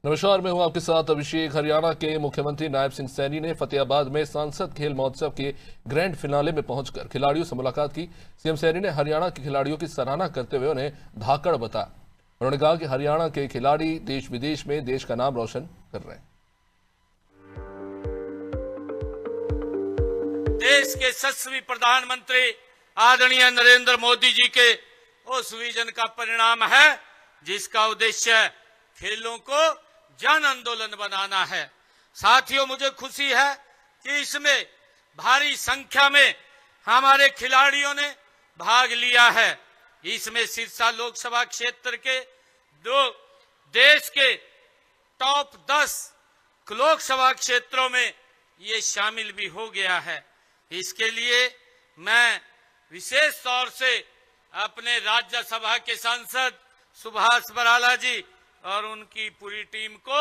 नमस्कार, मैं हूं आपके साथ अभिषेक। हरियाणा के मुख्यमंत्री नायब सिंह सैनी ने फतेहाबाद में सांसद खेल महोत्सव के ग्रैंड फिनाले में पहुंचकर खिलाड़ियों से मुलाकात की। सीएम सैनी ने हरियाणा के खिलाड़ियों की सराहना करते हुए उन्हें धाकड़ बताया। उन्होंने कहा कि हरियाणा के खिलाड़ी देश विदेश में देश का नाम रोशन कर रहे हैं। देश के यशस्वी प्रधानमंत्री आदरणीय नरेंद्र मोदी जी के उस विजन का परिणाम है जिसका उद्देश्य खेलों को जन आंदोलन बनाना है। साथियों, मुझे खुशी है कि इसमें भारी संख्या में हमारे खिलाड़ियों ने भाग लिया है। इसमें सिरसा लोकसभा क्षेत्र के देश के टॉप 10 लोकसभा क्षेत्रों में ये शामिल भी हो गया है। इसके लिए मैं विशेष तौर से अपने राज्यसभा के सांसद सुभाष बराला जी और उनकी पूरी टीम को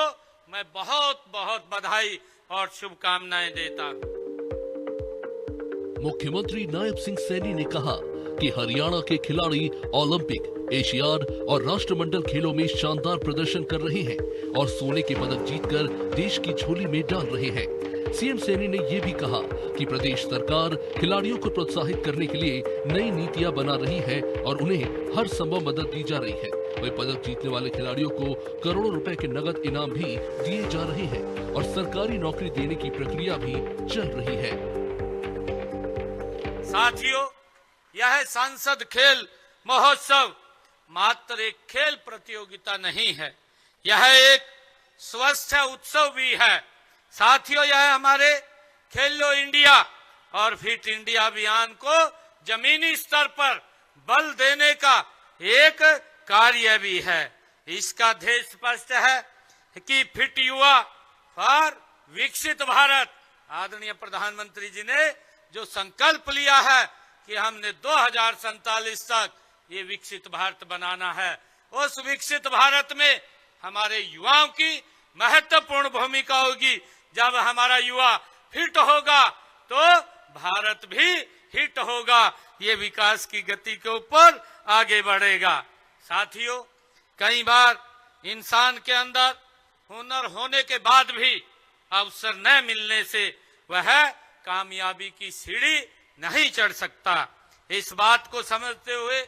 मैं बहुत बहुत बधाई और शुभकामनाएं देता हूं। मुख्यमंत्री नायब सिंह सैनी ने कहा कि हरियाणा के खिलाड़ी ओलंपिक, एशियाड और राष्ट्रमंडल खेलों में शानदार प्रदर्शन कर रहे हैं और सोने के पदक जीतकर देश की झोली में डाल रहे हैं। सीएम सैनी ने ये भी कहा कि प्रदेश सरकार खिलाड़ियों को प्रोत्साहित करने के लिए नई नीतियां बना रही है और उन्हें हर संभव मदद दी जा रही है। वही पदक जीतने वाले खिलाड़ियों को करोड़ों रुपए के नगद इनाम भी दिए जा रहे हैं और सरकारी नौकरी देने की प्रक्रिया भी चल रही है। साथियों, यह सांसद खेल महोत्सव मात्र एक खेल प्रतियोगिता नहीं है, यह एक स्वस्थ उत्सव भी है। साथियों, यह हमारे खेलो इंडिया और फिट इंडिया अभियान को जमीनी स्तर पर बल देने का एक कार्य भी है। इसका ध्येय स्पष्ट है कि फिट युवा फॉर विकसित भारत। आदरणीय प्रधानमंत्री जी ने जो संकल्प लिया है कि हमने 2047 तक ये विकसित भारत बनाना है, उस विकसित भारत में हमारे युवाओं की महत्वपूर्ण भूमिका होगी। जब हमारा युवा फिट होगा तो भारत भी हिट होगा, ये विकास की गति के ऊपर आगे बढ़ेगा। साथियों, कई बार इंसान के अंदर हुनर होने के बाद भी अवसर न मिलने से वह कामयाबी की सीढ़ी नहीं चढ़ सकता। इस बात को समझते हुए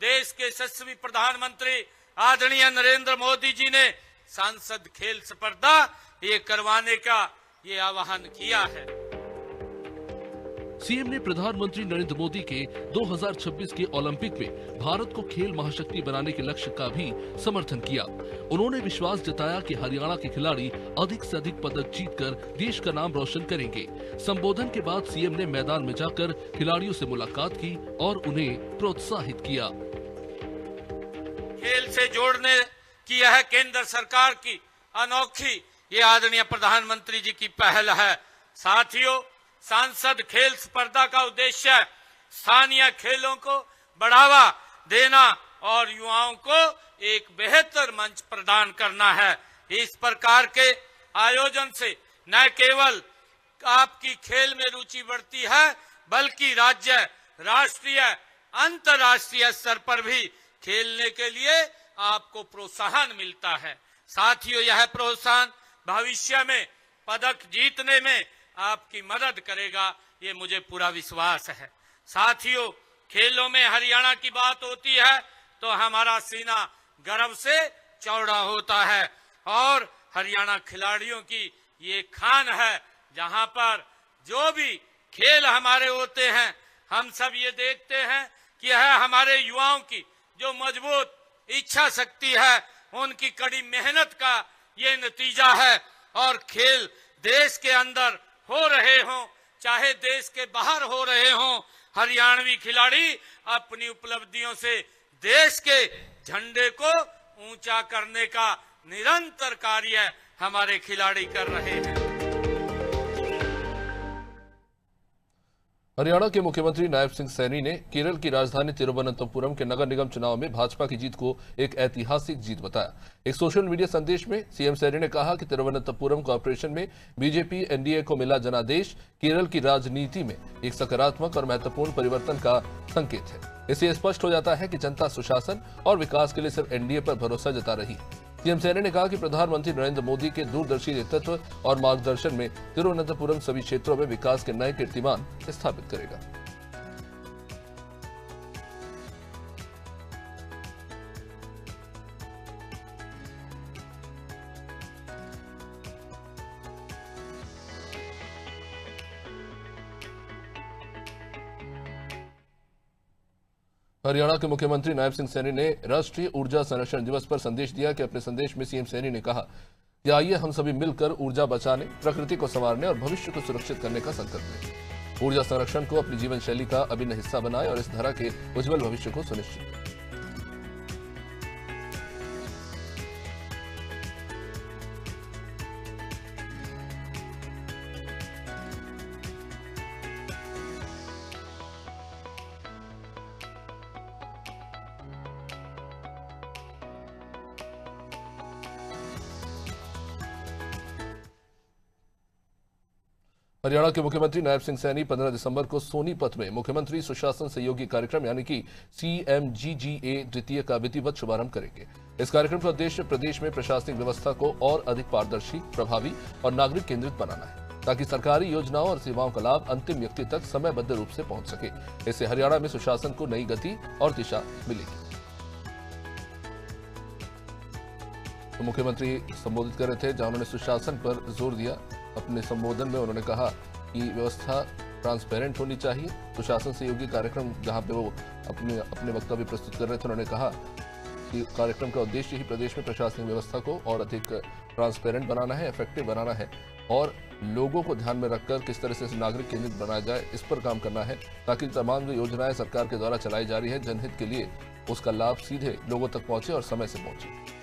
देश के यशस्वी प्रधानमंत्री आदरणीय नरेंद्र मोदी जी ने सांसद खेल स्पर्धा ये करवाने का ये आह्वान किया है। सीएम ने प्रधानमंत्री नरेंद्र मोदी के 2026 के ओलंपिक में भारत को खेल महाशक्ति बनाने के लक्ष्य का भी समर्थन किया। उन्होंने विश्वास जताया कि हरियाणा के खिलाड़ी अधिक से अधिक पदक जीतकर देश का नाम रोशन करेंगे। संबोधन के बाद सीएम ने मैदान में जाकर खिलाड़ियों से मुलाकात की और उन्हें प्रोत्साहित किया। खेल से जोड़ने की यह केंद्र सरकार की अनोखी ये आदरणीय प्रधानमंत्री जी की पहल है। साथियों, सांसद खेल स्पर्धा का उद्देश्य स्थानीय खेलों को बढ़ावा देना और युवाओं को एक बेहतर मंच प्रदान करना है। इस प्रकार के आयोजन से न केवल आपकी खेल में रुचि बढ़ती है, बल्कि राज्य, राष्ट्रीय, अंतर्राष्ट्रीय स्तर पर भी खेलने के लिए आपको प्रोत्साहन मिलता है। साथियों, यह प्रोत्साहन भविष्य में पदक जीतने में आपकी मदद करेगा, ये मुझे पूरा विश्वास है। साथियों, खेलों में हरियाणा की बात होती है तो हमारा सीना गर्व से चौड़ा होता है और हरियाणा खिलाड़ियों की ये खान है। जहां पर जो भी खेल हमारे होते हैं, हम सब ये देखते हैं कि यह हमारे युवाओं की जो मजबूत इच्छा शक्ति है, उनकी कड़ी मेहनत का ये नतीजा है। और खेल देश के अंदर हो रहे हों चाहे देश के बाहर हो रहे हों, हरियाणवी खिलाड़ी अपनी उपलब्धियों से देश के झंडे को ऊंचा करने का निरंतर कार्य हमारे खिलाड़ी कर रहे हैं। हरियाणा के मुख्यमंत्री नायब सिंह सैनी ने केरल की राजधानी तिरुवनंतपुरम के नगर निगम चुनाव में भाजपा की जीत को एक ऐतिहासिक जीत बताया। एक सोशल मीडिया संदेश में सीएम सैनी ने कहा कि तिरुवनंतपुरम कॉर्पोरेशन में बीजेपी एनडीए को मिला जनादेश केरल की राजनीति में एक सकारात्मक और महत्वपूर्ण परिवर्तन का संकेत है। इससे स्पष्ट हो जाता है कि जनता सुशासन और विकास के लिए सिर्फ एनडीए पर भरोसा जता रही है। सीएम सैनी ने कहा कि प्रधानमंत्री नरेंद्र मोदी के दूरदर्शी नेतृत्व और मार्गदर्शन में तिरुवनंतपुरम सभी क्षेत्रों में विकास के नए कीर्तिमान स्थापित करेगा। हरियाणा के मुख्यमंत्री नायब सिंह सैनी ने राष्ट्रीय ऊर्जा संरक्षण दिवस पर संदेश दिया कि अपने संदेश में सीएम सैनी ने कहा कि आइए हम सभी मिलकर ऊर्जा बचाने, प्रकृति को संवारने और भविष्य को सुरक्षित करने का संकल्प लें। ऊर्जा संरक्षण को अपनी जीवन शैली का अभिन्न हिस्सा बनाएं और इस धरा के उज्जवल भविष्य को सुनिश्चित करें। हरियाणा के मुख्यमंत्री नायब सिंह सैनी 15 दिसंबर को सोनीपत में मुख्यमंत्री सुशासन सहयोगी कार्यक्रम यानी कि CMGGA द्वितीय का विधिवत शुभारंभ करेंगे। इस कार्यक्रम का उद्देश्य प्रदेश में प्रशासनिक व्यवस्था को और अधिक पारदर्शी, प्रभावी और नागरिक केंद्रित बनाना है, ताकि सरकारी योजनाओं और सेवाओं का लाभ अंतिम व्यक्ति तक समयबद्ध रूप से पहुंच सके। इससे हरियाणा में सुशासन को नई गति और दिशा मिलेगी। तो मुख्यमंत्री संबोधित कर रहे थे, जहां उन्होंने सुशासन पर जोर दिया। अपने संबोधन में उन्होंने कहा कि व्यवस्था ट्रांसपेरेंट होनी चाहिए। सुशासन सहयोगी कार्यक्रम जहां पे वो अपने वक्तव्य प्रस्तुत कर रहे थे, उन्होंने कहा कि कार्यक्रम का उद्देश्य ही प्रदेश में प्रशासनिक व्यवस्था को और अधिक ट्रांसपेरेंट बनाना है, इफेक्टिव बनाना है और लोगों को ध्यान में रखकर किस तरह से नागरिक केंद्रित बनाया जाए, इस पर काम करना है, ताकि तमाम जो योजनाएं सरकार के द्वारा चलाई जा रही है जनहित के लिए, उसका लाभ सीधे लोगों तक पहुंचे और समय से पहुंचे।